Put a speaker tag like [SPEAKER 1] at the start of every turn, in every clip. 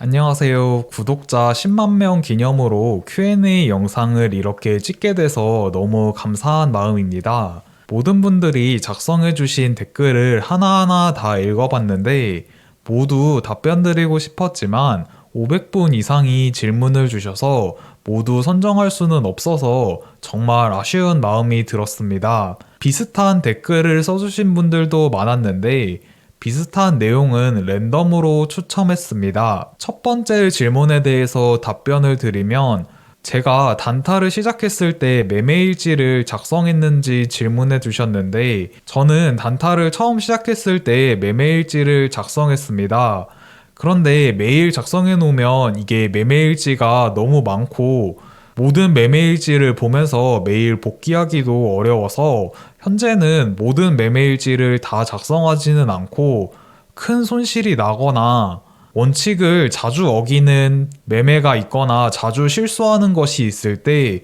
[SPEAKER 1] 안녕하세요. 구독자 10만 명 기념으로 Q&A 영상을 이렇게 찍게 돼서 너무 감사한 마음입니다. 모든 분들이 작성해주신 댓글을 하나하나 다 읽어봤는데 모두 답변 드리고 싶었지만 500분 이상이 질문을 주셔서 모두 선정할 수는 없어서 정말 아쉬운 마음이 들었습니다. 비슷한 댓글을 써주신 분들도 많았는데 비슷한 내용은 랜덤으로 추첨했습니다. 첫 번째 질문에 대해서 답변을 드리면 제가 단타를 시작했을 때 매매일지를 작성했는지 질문해 주셨는데 저는 단타를 처음 시작했을 때 매매일지를 작성했습니다. 그런데 매일 작성해 놓으면 이게 매매일지가 너무 많고 모든 매매일지를 보면서 매일 복귀하기도 어려워서 현재는 모든 매매일지를 다 작성하지는 않고 큰 손실이 나거나 원칙을 자주 어기는 매매가 있거나 자주 실수하는 것이 있을 때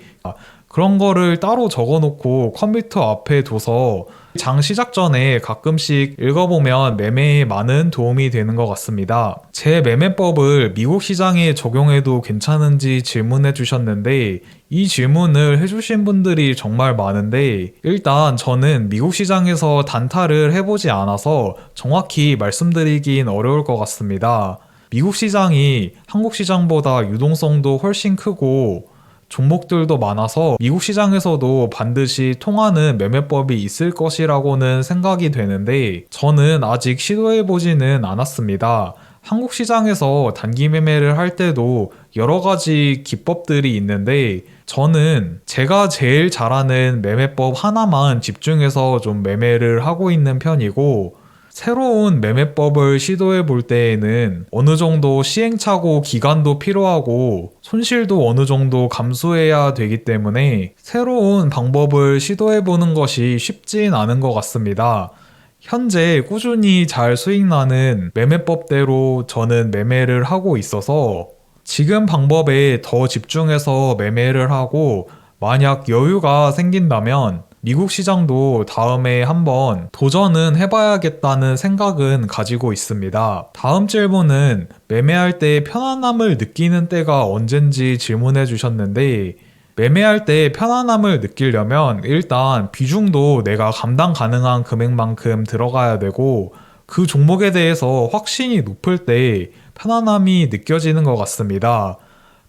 [SPEAKER 1] 그런 거를 따로 적어놓고 컴퓨터 앞에 둬서 장 시작 전에 가끔씩 읽어보면 매매에 많은 도움이 되는 것 같습니다. 제 매매법을 미국 시장에 적용해도 괜찮은지 질문해 주셨는데 이 질문을 해주신 분들이 정말 많은데 일단 저는 미국 시장에서 단타를 해보지 않아서 정확히 말씀드리긴 어려울 것 같습니다. 미국 시장이 한국 시장보다 유동성도 훨씬 크고 종목들도 많아서 미국 시장에서도 반드시 통하는 매매법이 있을 것이라고는 생각이 되는데 저는 아직 시도해보지는 않았습니다. 한국 시장에서 단기 매매를 할 때도 여러 가지 기법들이 있는데 저는 제가 제일 잘하는 매매법 하나만 집중해서 좀 매매를 하고 있는 편이고 새로운 매매법을 시도해 볼 때에는 어느 정도 시행착오 기간도 필요하고 손실도 어느 정도 감수해야 되기 때문에 새로운 방법을 시도해 보는 것이 쉽진 않은 것 같습니다. 현재 꾸준히 잘 수익 나는 매매법대로 저는 매매를 하고 있어서 지금 방법에 더 집중해서 매매를 하고 만약 여유가 생긴다면 미국 시장도 다음에 한번 도전은 해봐야겠다는 생각은 가지고 있습니다. 다음 질문은 매매할 때 편안함을 느끼는 때가 언젠지 질문해 주셨는데 매매할 때 편안함을 느끼려면 일단 비중도 내가 감당 가능한 금액만큼 들어가야 되고 그 종목에 대해서 확신이 높을 때 편안함이 느껴지는 것 같습니다.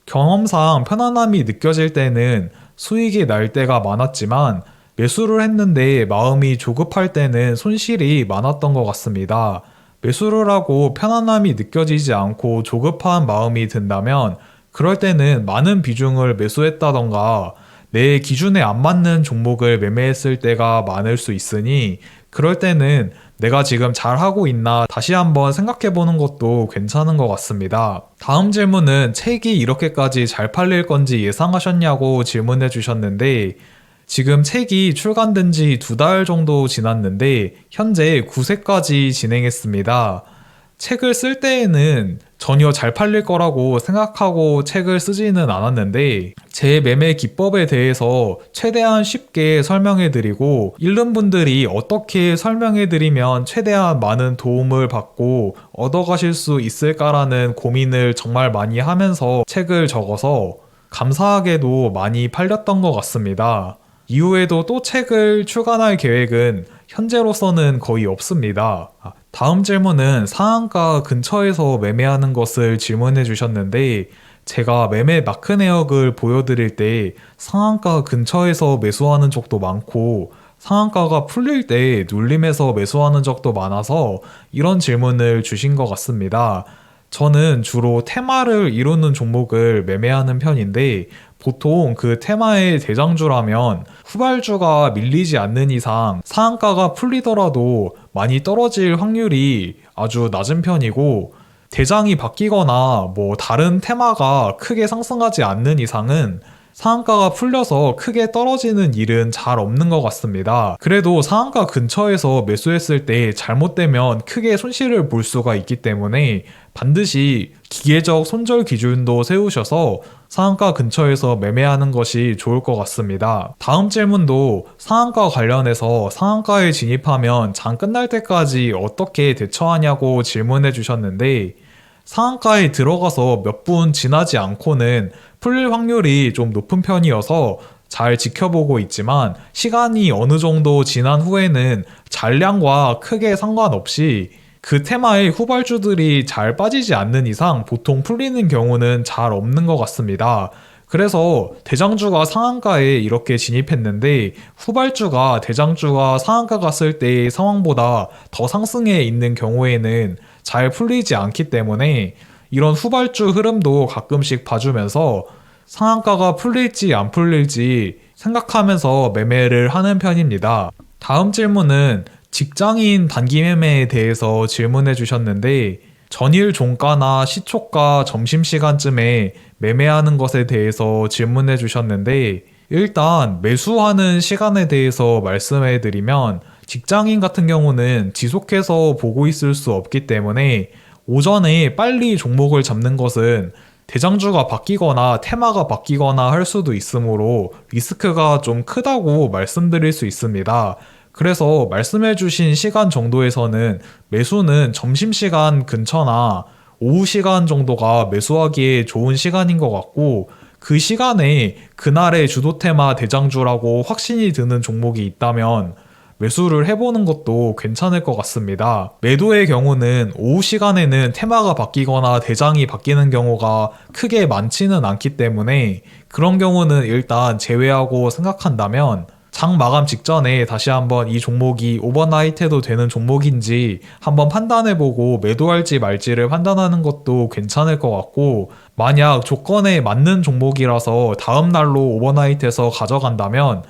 [SPEAKER 1] 경험상 편안함이 느껴질 때는 수익이 날 때가 많았지만 매수를 했는데 마음이 조급할 때는 손실이 많았던 것 같습니다. 매수를 하고 편안함이 느껴지지 않고 조급한 마음이 든다면 그럴 때는 많은 비중을 매수했다던가 내 기준에 안 맞는 종목을 매매했을 때가 많을 수 있으니 그럴 때는 내가 지금 잘하고 있나 다시 한번 생각해 보는 것도 괜찮은 것 같습니다. 다음 질문은 책이 이렇게까지 잘 팔릴 건지 예상하셨냐고 질문해 주셨는데 지금 책이 출간된 지 2달 정도 지났는데 현재 9세까지 진행했습니다. 책을 쓸 때에는 전혀 잘 팔릴 거라고 생각하고 책을 쓰지는 않았는데 제 매매 기법에 대해서 최대한 쉽게 설명해 드리고 읽는 분들이 어떻게 설명해 드리면 최대한 많은 도움을 받고 얻어 가실 수 있을까라는 고민을 정말 많이 하면서 책을 적어서 감사하게도 많이 팔렸던 것 같습니다. 이후에도 또 책을 출간할 계획은 현재로서는 거의 없습니다. 다음 질문은 상한가 근처에서 매매하는 것을 질문해 주셨는데 제가 매매 마크 내역을 보여드릴 때 상한가 근처에서 매수하는 적도 많고 상한가가 풀릴 때 눌림에서 매수하는 적도 많아서 이런 질문을 주신 것 같습니다. 저는 주로 테마를 이루는 종목을 매매하는 편인데 보통 그 테마의 대장주라면 후발주가 밀리지 않는 이상 상한가가 풀리더라도 많이 떨어질 확률이 아주 낮은 편이고 대장이 바뀌거나 뭐 다른 테마가 크게 상승하지 않는 이상은 상한가가 풀려서 크게 떨어지는 일은 잘 없는 것 같습니다. 그래도 상한가 근처에서 매수했을 때 잘못되면 크게 손실을 볼 수가 있기 때문에 반드시 기계적 손절 기준도 세우셔서 상한가 근처에서 매매하는 것이 좋을 것 같습니다. 다음 질문도 상한가 관련해서 상한가에 진입하면 장 끝날 때까지 어떻게 대처하냐고 질문해 주셨는데 상한가에 들어가서 몇 분 지나지 않고는 풀릴 확률이 좀 높은 편이어서 잘 지켜보고 있지만 시간이 어느 정도 지난 후에는 잔량과 크게 상관없이 그 테마의 후발주들이 잘 빠지지 않는 이상 보통 풀리는 경우는 잘 없는 것 같습니다. 그래서 대장주가 상한가에 이렇게 진입했는데 후발주가 대장주가 상한가 갔을 때의 상황보다 더 상승해 있는 경우에는 잘 풀리지 않기 때문에 이런 후발주 흐름도 가끔씩 봐주면서 상한가가 풀릴지 안 풀릴지 생각하면서 매매를 하는 편입니다. 다음 질문은 직장인 단기 매매에 대해서 질문해 주셨는데 전일 종가나 시초가 점심시간쯤에 매매하는 것에 대해서 질문해 주셨는데 일단 매수하는 시간에 대해서 말씀해 드리면 직장인 같은 경우는 지속해서 보고 있을 수 없기 때문에 오전에 빨리 종목을 잡는 것은 대장주가 바뀌거나 테마가 바뀌거나 할 수도 있으므로 리스크가 좀 크다고 말씀드릴 수 있습니다. 그래서 말씀해주신 시간 정도에서는 매수는 점심시간 근처나 오후 시간 정도가 매수하기에 좋은 시간인 것 같고 그 시간에 그날의 주도 테마 대장주라고 확신이 드는 종목이 있다면 매수를 해보는 것도 괜찮을 것 같습니다. 매도의 경우는 오후 시간에는 테마가 바뀌거나 대장이 바뀌는 경우가 크게 많지는 않기 때문에 그런 경우는 일단 제외하고 생각한다면 장 마감 직전에 다시 한번 이 종목이 오버나잇 해도 되는 종목인지 한번 판단해보고 매도할지 말지를 판단하는 것도 괜찮을 것 같고 만약 조건에 맞는 종목이라서 다음날로 오버나잇해서 가져간다면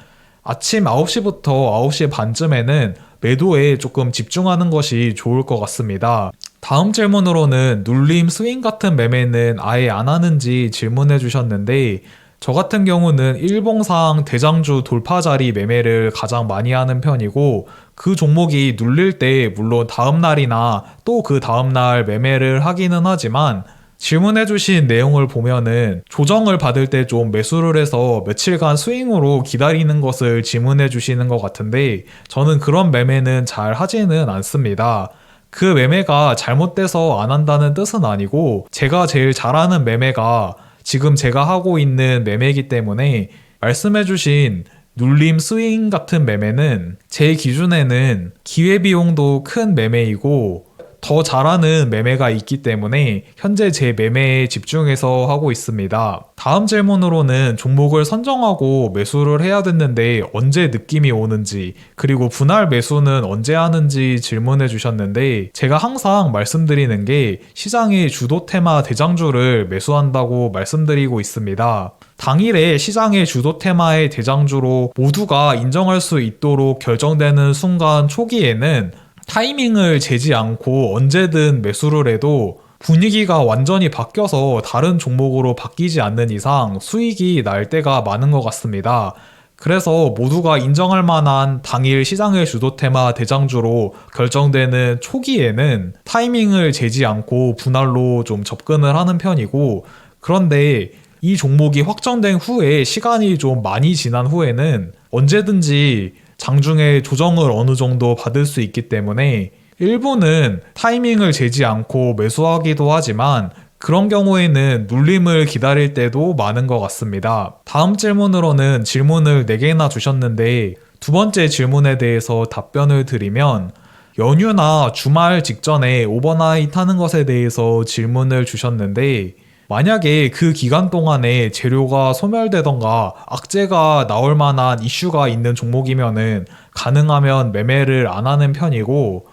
[SPEAKER 1] 아침 9시부터 9시 반쯤에는 매도에 조금 집중하는 것이 좋을 것 같습니다. 다음 질문으로는 눌림 스윙 같은 매매는 아예 안 하는지 질문해 주셨는데 저 같은 경우는 일봉상 대장주 돌파 자리 매매를 가장 많이 하는 편이고 그 종목이 눌릴 때 물론 다음날이나 또 그 다음날 매매를 하기는 하지만 질문해주신 내용을 보면은 조정을 받을 때 좀 매수를 해서 며칠간 스윙으로 기다리는 것을 질문해주시는 것 같은데 저는 그런 매매는 잘 하지는 않습니다. 그 매매가 잘못돼서 안 한다는 뜻은 아니고 제가 제일 잘하는 매매가 지금 제가 하고 있는 매매이기 때문에 말씀해주신 눌림 스윙 같은 매매는 제 기준에는 기회비용도 큰 매매이고 더 잘하는 매매가 있기 때문에 현재 제 매매에 집중해서 하고 있습니다. 다음 질문으로는 종목을 선정하고 매수를 해야 됐는데 언제 느낌이 오는지 그리고 분할 매수는 언제 하는지 질문해 주셨는데 제가 항상 말씀드리는 게 시장의 주도 테마 대장주를 매수한다고 말씀드리고 있습니다. 당일에 시장의 주도 테마의 대장주로 모두가 인정할 수 있도록 결정되는 순간 초기에는 타이밍을 재지 않고 언제든 매수를 해도 분위기가 완전히 바뀌어서 다른 종목으로 바뀌지 않는 이상 수익이 날 때가 많은 것 같습니다. 그래서 모두가 인정할 만한 당일 시장의 주도 테마 대장주로 결정되는 초기에는 타이밍을 재지 않고 분할로 좀 접근을 하는 편이고 그런데 이 종목이 확정된 후에 시간이 좀 많이 지난 후에는 언제든지 장중에 조정을 어느 정도 받을 수 있기 때문에 일부는 타이밍을 재지 않고 매수하기도 하지만 그런 경우에는 눌림을 기다릴 때도 많은 것 같습니다. 다음 질문으로는 질문을 4개나 주셨는데 두 번째 질문에 대해서 답변을 드리면 연휴나 주말 직전에 오버나잇 하는 것에 대해서 질문을 주셨는데 만약에 그 기간 동안에 재료가 소멸되던가 악재가 나올 만한 이슈가 있는 종목이면은 가능하면 매매를 안 하는 편이고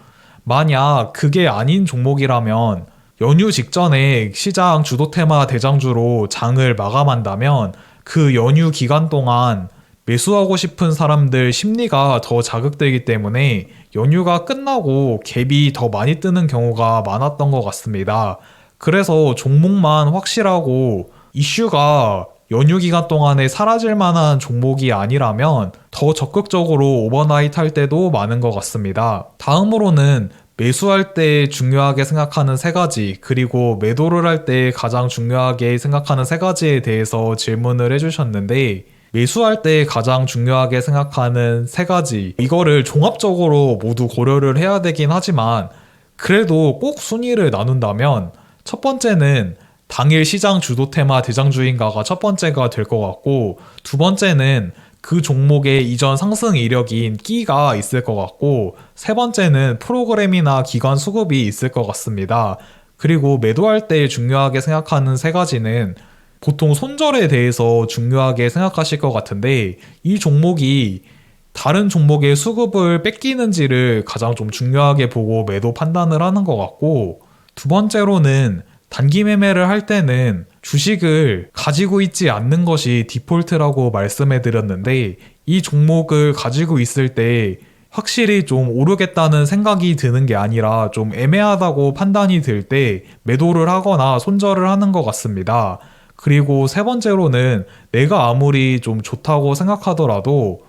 [SPEAKER 1] 만약 그게 아닌 종목이라면 연휴 직전에 시장 주도 테마 대장주로 장을 마감한다면 그 연휴 기간 동안 매수하고 싶은 사람들 심리가 더 자극되기 때문에 연휴가 끝나고 갭이 더 많이 뜨는 경우가 많았던 것 같습니다. 그래서 종목만 확실하고 이슈가 연휴 기간 동안에 사라질 만한 종목이 아니라면 더 적극적으로 오버나잇 할 때도 많은 것 같습니다. 다음으로는 매수할 때 중요하게 생각하는 3가지 그리고 매도를 할 때 가장 중요하게 생각하는 3가지에 대해서 질문을 해주셨는데 매수할 때 가장 중요하게 생각하는 3가지 이거를 종합적으로 모두 고려를 해야 되긴 하지만 그래도 꼭 순위를 나눈다면 첫 번째는 당일 시장 주도 테마 대장주인가가 첫 번째가 될 것 같고, 두 번째는 그 종목의 이전 상승 이력인 끼가 있을 것 같고, 세 번째는 프로그램이나 기관 수급이 있을 것 같습니다. 그리고 매도할 때 중요하게 생각하는 세 가지는 보통 손절에 대해서 중요하게 생각하실 것 같은데, 이 종목이 다른 종목의 수급을 뺏기는지를 가장 좀 중요하게 보고 매도 판단을 하는 것 같고, 두 번째로는 단기 매매를 할 때는 주식을 가지고 있지 않는 것이 디폴트라고 말씀해 드렸는데, 이 종목을 가지고 있을 때 확실히 좀 오르겠다는 생각이 드는 게 아니라 좀 애매하다고 판단이 들 때 매도를 하거나 손절을 하는 것 같습니다. 그리고 세 번째로는 내가 아무리 좀 좋다고 생각하더라도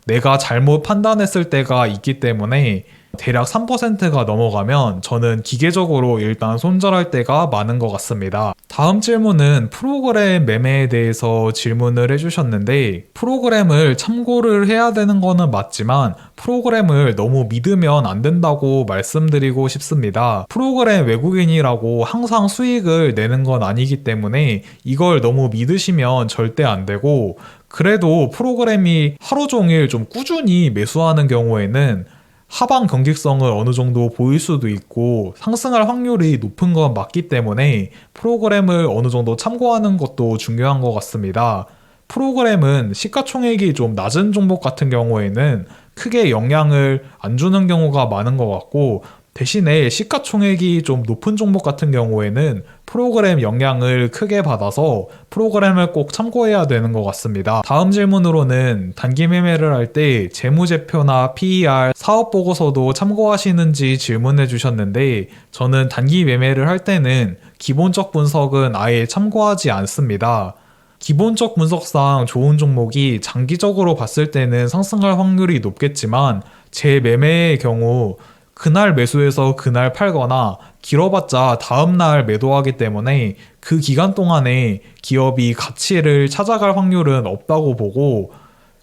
[SPEAKER 1] 내가 잘못 판단했을 때가 있기 때문에 대략 3%가 넘어가면 저는 기계적으로 일단 손절할 때가 많은 것 같습니다. 다음 질문은 프로그램 매매에 대해서 질문을 해주셨는데, 프로그램을 참고를 해야 되는 거는 맞지만 프로그램을 너무 믿으면 안 된다고 말씀드리고 싶습니다. 프로그램 외국인이라고 항상 수익을 내는 건 아니기 때문에 이걸 너무 믿으시면 절대 안 되고, 그래도 프로그램이 하루 종일 좀 꾸준히 매수하는 경우에는 하방 경직성을 어느 정도 보일 수도 있고 상승할 확률이 높은 건 맞기 때문에 프로그램을 어느 정도 참고하는 것도 중요한 것 같습니다. 프로그램은 시가총액이 좀 낮은 종목 같은 경우에는 크게 영향을 안 주는 경우가 많은 것 같고, 대신에 시가총액이 좀 높은 종목 같은 경우에는 프로그램 영향을 크게 받아서 프로그램을 꼭 참고해야 되는 것 같습니다. 다음 질문으로는 단기 매매를 할 때 재무제표나 PER, 사업보고서도 참고하시는지 질문해 주셨는데, 저는 단기 매매를 할 때는 기본적 분석은 아예 참고하지 않습니다. 기본적 분석상 좋은 종목이 장기적으로 봤을 때는 상승할 확률이 높겠지만, 제 매매의 경우 그날 매수해서 그날 팔거나 길어봤자 다음날 매도하기 때문에 그 기간 동안에 기업이 가치를 찾아갈 확률은 없다고 보고,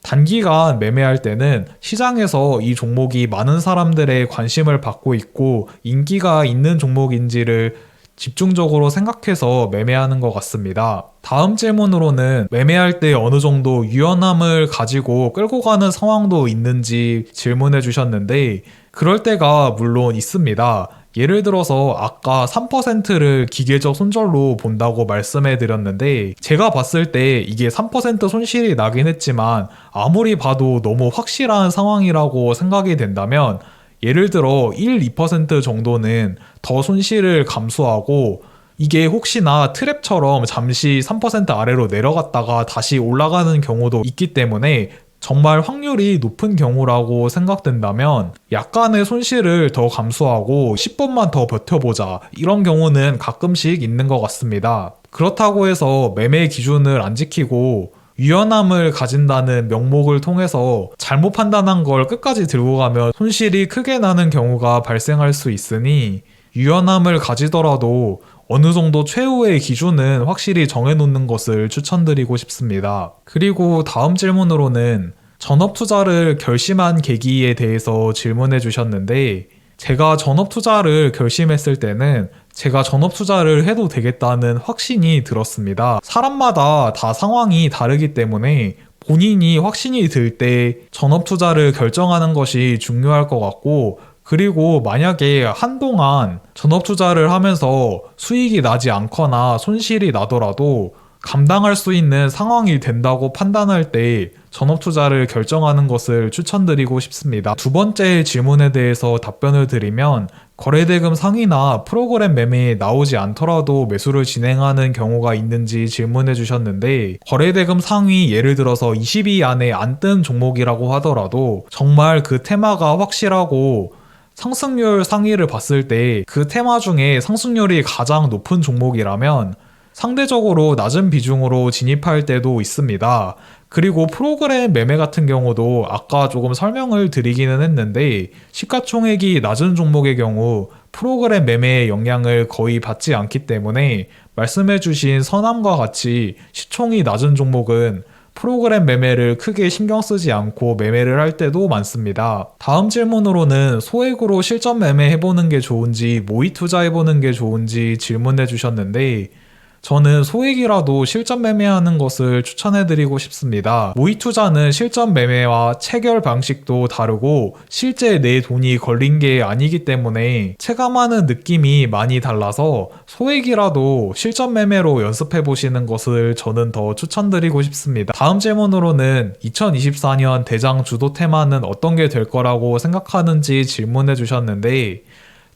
[SPEAKER 1] 단기간 매매할 때는 시장에서 이 종목이 많은 사람들의 관심을 받고 있고 인기가 있는 종목인지를 집중적으로 생각해서 매매하는 것 같습니다. 다음 질문으로는 매매할 때 어느 정도 유연함을 가지고 끌고 가는 상황도 있는지 질문해 주셨는데, 그럴 때가 물론 있습니다. 예를 들어서 아까 3%를 기계적 손절로 본다고 말씀해 드렸는데, 제가 봤을 때 이게 3% 손실이 나긴 했지만 아무리 봐도 너무 확실한 상황이라고 생각이 된다면 예를 들어 1, 2% 정도는 더 손실을 감수하고, 이게 혹시나 트랩처럼 잠시 3% 아래로 내려갔다가 다시 올라가는 경우도 있기 때문에 정말 확률이 높은 경우라고 생각된다면 약간의 손실을 더 감수하고 10분만 더 버텨보자, 이런 경우는 가끔씩 있는 것 같습니다. 그렇다고 해서 매매 기준을 안 지키고 유연함을 가진다는 명목을 통해서 잘못 판단한 걸 끝까지 들고 가면 손실이 크게 나는 경우가 발생할 수 있으니, 유연함을 가지더라도 어느 정도 최후의 기준은 확실히 정해놓는 것을 추천드리고 싶습니다. 그리고 다음 질문으로는 전업 투자를 결심한 계기에 대해서 질문해 주셨는데, 제가 전업 투자를 결심했을 때는 제가 전업 투자를 해도 되겠다는 확신이 들었습니다. 사람마다 다 상황이 다르기 때문에 본인이 확신이 들 때 전업 투자를 결정하는 것이 중요할 것 같고, 그리고 만약에 한동안 전업 투자를 하면서 수익이 나지 않거나 손실이 나더라도 감당할 수 있는 상황이 된다고 판단할 때 전업 투자를 결정하는 것을 추천드리고 싶습니다. 두 번째 질문에 대해서 답변을 드리면, 거래대금 상위나 프로그램 매매에 나오지 않더라도 매수를 진행하는 경우가 있는지 질문해 주셨는데, 거래대금 상위 예를 들어서 20위 안에 안 뜬 종목이라고 하더라도 정말 그 테마가 확실하고 상승률 상위를 봤을 때 그 테마 중에 상승률이 가장 높은 종목이라면 상대적으로 낮은 비중으로 진입할 때도 있습니다. 그리고 프로그램 매매 같은 경우도 아까 조금 설명을 드리기는 했는데, 시가총액이 낮은 종목의 경우 프로그램 매매의 영향을 거의 받지 않기 때문에 말씀해주신 선암과 같이 시총이 낮은 종목은 프로그램 매매를 크게 신경 쓰지 않고 매매를 할 때도 많습니다. 다음 질문으로는 소액으로 실전 매매 해보는 게 좋은지 모의 투자해보는 게 좋은지 질문해 주셨는데 저는 소액이라도 실전 매매하는 것을 추천해드리고 싶습니다. 모의 투자는 실전 매매와 체결 방식도 다르고 실제 내 돈이 걸린 게 아니기 때문에 체감하는 느낌이 많이 달라서 소액이라도 실전 매매로 연습해보시는 것을 저는 더 추천드리고 싶습니다. 다음 질문으로는 2024년 대장 주도 테마는 어떤 게 될 거라고 생각하는지 질문해 주셨는데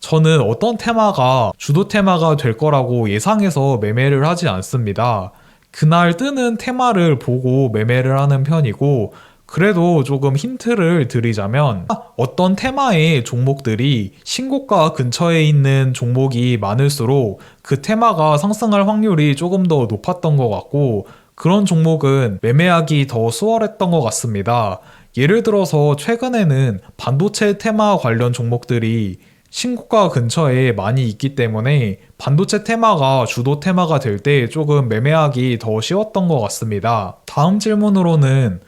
[SPEAKER 1] 저는 어떤 테마가 주도 테마가 될 거라고 예상해서 매매를 하지 않습니다. 그날 뜨는 테마를 보고 매매를 하는 편이고, 그래도 조금 힌트를 드리자면, 어떤 테마의 종목들이 신고가 근처에 있는 종목이 많을수록 그 테마가 상승할 확률이 조금 더 높았던 것 같고, 그런 종목은 매매하기 더 수월했던 것 같습니다. 예를 들어서 최근에는 반도체 테마 관련 종목들이 신고가 근처에 많이 있기 때문에 반도체 테마가 주도 테마가 될 때 조금 매매하기 더 쉬웠던 것 같습니다. 다음 질문으로는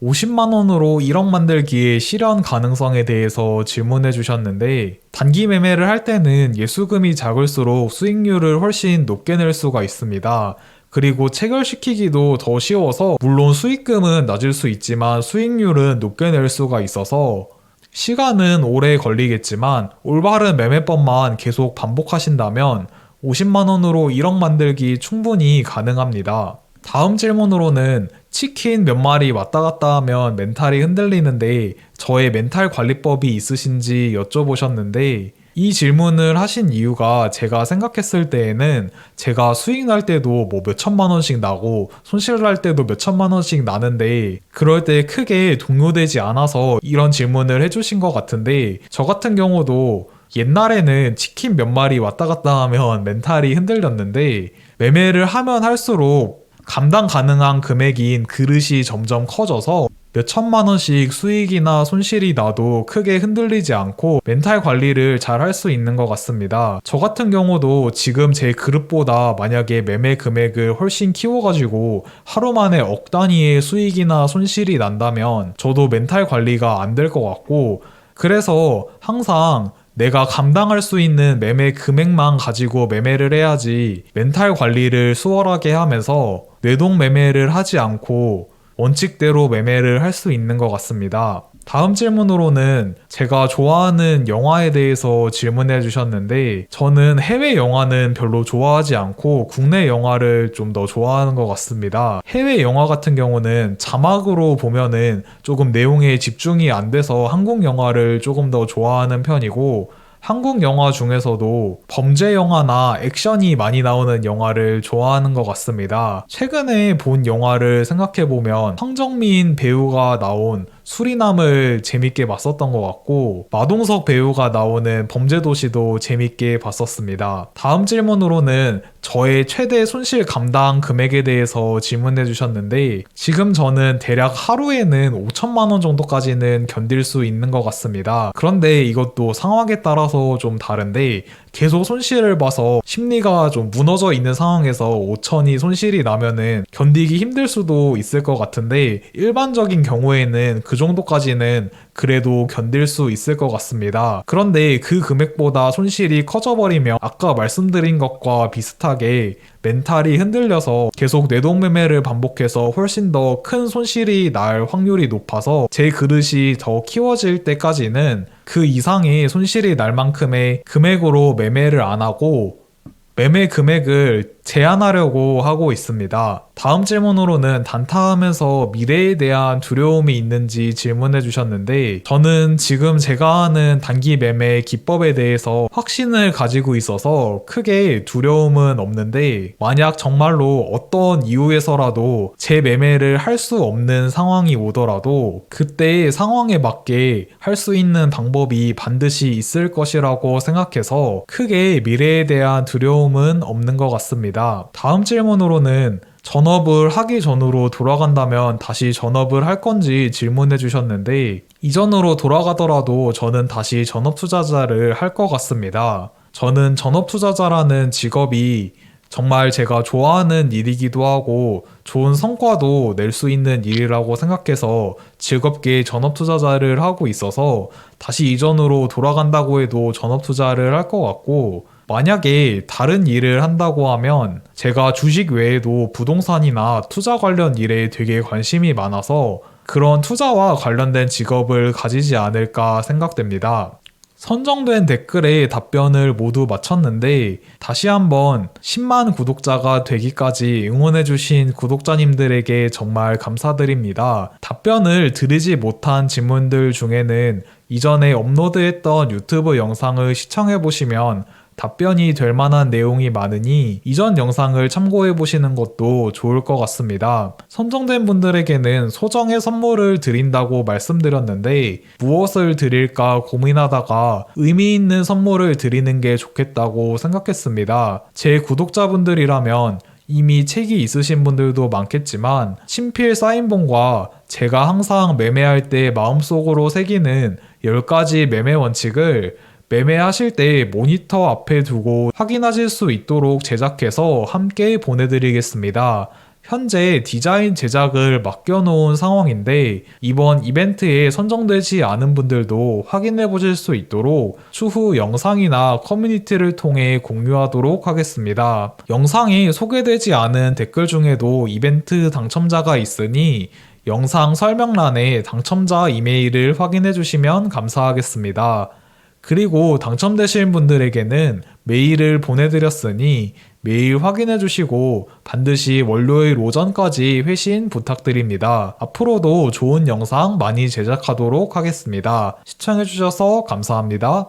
[SPEAKER 1] 50만 원으로 1억 만들기의 실현 가능성에 대해서 질문해 주셨는데 단기 매매를 할 때는 예수금이 작을수록 수익률을 훨씬 높게 낼 수가 있습니다. 그리고 체결시키기도 더 쉬워서 물론 수익금은 낮을 수 있지만 수익률은 높게 낼 수가 있어서 시간은 오래 걸리겠지만 올바른 매매법만 계속 반복하신다면 50만원으로 1억 만들기 충분히 가능합니다. 다음 질문으로는 치킨 몇 마리 왔다 갔다 하면 멘탈이 흔들리는데 저의 멘탈 관리법이 있으신지 여쭤보셨는데 이 질문을 하신 이유가 제가 생각했을 때에는 제가 수익 날 때도 뭐 몇천만 원씩 나고 손실 날 때도 몇천만 원씩 나는데 그럴 때 크게 동요되지 않아서 이런 질문을 해주신 것 같은데 저 같은 경우도 옛날에는 치킨 몇 마리 왔다 갔다 하면 멘탈이 흔들렸는데 매매를 하면 할수록 감당 가능한 금액인 그릇이 점점 커져서 몇 천만 원씩 수익이나 손실이 나도 크게 흔들리지 않고 멘탈 관리를 잘 할 수 있는 것 같습니다. 저 같은 경우도 지금 제 그릇보다 만약에 매매 금액을 훨씬 키워가지고 하루 만에 억 단위의 수익이나 손실이 난다면 저도 멘탈 관리가 안 될 것 같고 그래서 항상 내가 감당할 수 있는 매매 금액만 가지고 매매를 해야지 멘탈 관리를 수월하게 하면서 뇌동 매매를 하지 않고 원칙대로 매매를 할 수 있는 것 같습니다. 다음 질문으로는 제가 좋아하는 영화에 대해서 질문해 주셨는데 저는 해외 영화는 별로 좋아하지 않고 국내 영화를 좀 더 좋아하는 것 같습니다. 해외 영화 같은 경우는 자막으로 보면은 조금 내용에 집중이 안 돼서 한국 영화를 조금 더 좋아하는 편이고 한국 영화 중에서도 범죄 영화나 액션이 많이 나오는 영화를 좋아하는 것 같습니다. 최근에 본 영화를 생각해보면 황정민 배우가 나온 수리남을 재밌게 봤었던 것 같고 마동석 배우가 나오는 범죄도시도 재밌게 봤었습니다. 다음 질문으로는 저의 최대 손실 감당 금액에 대해서 질문해 주셨는데 지금 저는 대략 하루에는 5천만 원 정도까지는 견딜 수 있는 것 같습니다. 그런데 이것도 상황에 따라서 좀 다른데 계속 손실을 봐서 심리가 좀 무너져 있는 상황에서 5천이 손실이 나면은 견디기 힘들 수도 있을 것 같은데 일반적인 경우에는 그 정도까지는 그래도 견딜 수 있을 것 같습니다. 그런데 그 금액보다 손실이 커져버리면 아까 말씀드린 것과 비슷하게 멘탈이 흔들려서 계속 뇌동매매를 반복해서 훨씬 더 큰 손실이 날 확률이 높아서 제 그릇이 더 키워질 때까지는 그 이상의 손실이 날 만큼의 금액으로 매매를 안 하고 매매 금액을 제한하려고 하고 있습니다. 다음 질문으로는 단타하면서 미래에 대한 두려움이 있는지 질문해 주셨는데 저는 지금 제가 하는 단기 매매 기법에 대해서 확신을 가지고 있어서 크게 두려움은 없는데 만약 정말로 어떤 이유에서라도 제 매매를 할 수 없는 상황이 오더라도 그때의 상황에 맞게 할 수 있는 방법이 반드시 있을 것이라고 생각해서 크게 미래에 대한 두려움은 없는 것 같습니다. 다음 질문으로는 전업을 하기 전으로 돌아간다면 다시 전업을 할 건지 질문해 주셨는데 이전으로 돌아가더라도 저는 다시 전업 투자자를 할 것 같습니다. 저는 전업 투자자라는 직업이 정말 제가 좋아하는 일이기도 하고 좋은 성과도 낼 수 있는 일이라고 생각해서 즐겁게 전업 투자자를 하고 있어서 다시 이전으로 돌아간다고 해도 전업 투자를 할 것 같고, 만약에 다른 일을 한다고 하면 제가 주식 외에도 부동산이나 투자 관련 일에 되게 관심이 많아서 그런 투자와 관련된 직업을 가지지 않을까 생각됩니다. 선정된 댓글에 답변을 모두 마쳤는데 다시 한번 10만 구독자가 되기까지 응원해주신 구독자님들에게 정말 감사드립니다. 답변을 드리지 못한 질문들 중에는 이전에 업로드했던 유튜브 영상을 시청해보시면 답변이 될 만한 내용이 많으니 이전 영상을 참고해 보시는 것도 좋을 것 같습니다. 선정된 분들에게는 소정의 선물을 드린다고 말씀드렸는데 무엇을 드릴까 고민하다가 의미 있는 선물을 드리는 게 좋겠다고 생각했습니다. 제 구독자분들이라면 이미 책이 있으신 분들도 많겠지만 친필 사인본과 제가 항상 매매할 때 마음속으로 새기는 10가지 매매 원칙을 매매하실 때 모니터 앞에 두고 확인하실 수 있도록 제작해서 함께 보내드리겠습니다. 현재 디자인 제작을 맡겨놓은 상황인데 이번 이벤트에 선정되지 않은 분들도 확인해 보실 수 있도록 추후 영상이나 커뮤니티를 통해 공유하도록 하겠습니다. 영상에 소개되지 않은 댓글 중에도 이벤트 당첨자가 있으니 영상 설명란에 당첨자 이메일을 확인해 주시면 감사하겠습니다. 그리고 당첨되신 분들에게는 메일을 보내드렸으니 메일 확인해 주시고 반드시 월요일 오전까지 회신 부탁드립니다. 앞으로도 좋은 영상 많이 제작하도록 하겠습니다. 시청해 주셔서 감사합니다.